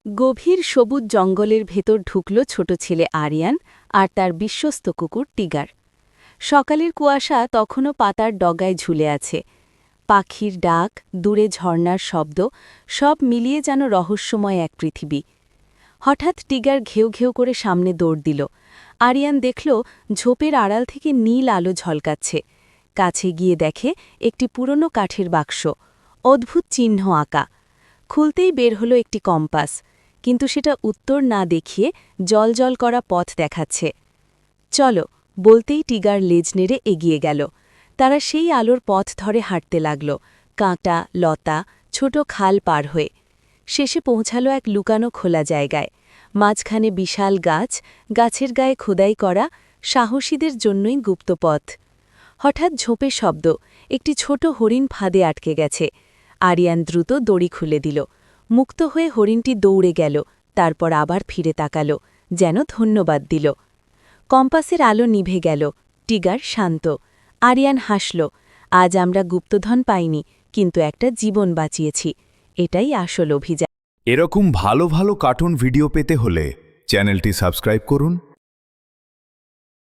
গভীর সবুজ জঙ্গলের ভেতর ঢুকল ছোট ছেলে আরিয়ান আর তার বিশ্বস্ত কুকুর টিগার। সকালের কুয়াশা তখনও পাতার ডগায় ঝুলে আছে। পাখির ডাক, দূরে ঝর্ণার শব্দ, সব মিলিয়ে যেন রহস্যময় এক পৃথিবী। হঠাৎ টিগার ঘেউ ঘেউ করে সামনে দৌড় দিল। আরিয়ান দেখল ঝোপের আড়াল থেকে নীল আলো ঝলকাচ্ছে। কাছে গিয়ে দেখে একটি পুরনো কাঠের বাক্স, অদ্ভুত চিহ্ন আঁকা। খুলতেই বের হলো একটি কম্পাস, কিন্তু সেটা উত্তর না দেখিয়ে জলজল করা পথ দেখাচ্ছে। চলো বলতেই টিগার লেজ নেড়ে এগিয়ে গেল। তারা সেই আলোর পথ ধরে হাঁটতে লাগল, কাঁটা, লতা, ছোট খাল পার হয়ে। শেষে পৌঁছালো এক লুকানো খোলা জায়গায়। মাঝখানে বিশাল গাছ, গাছের গায়ে খোদাই করা, সাহসীদের জন্যই গুপ্ত পথ। হঠাৎ ঝোপে শব্দ, একটি ছোট হরিণ ফাঁদে আটকে গেছে। আরিয়ান দ্রুত দড়ি খুলে দিল। মুক্ত হয়ে হরিণটি দৌড়ে গেল, তারপর আবার ফিরে তাকাল, যেন ধন্যবাদ দিল। কম্পাসের আলো নিভে গেল। টিগার শান্ত। আরিয়ান হাসল। আজ আমরা গুপ্তধন পাইনি, কিন্তু একটা জীবন বাঁচিয়েছি। এটাই আসল অভিযান। এরকম ভালো ভালো কার্টুন ভিডিও পেতে হলে চ্যানেলটি সাবস্ক্রাইব করুন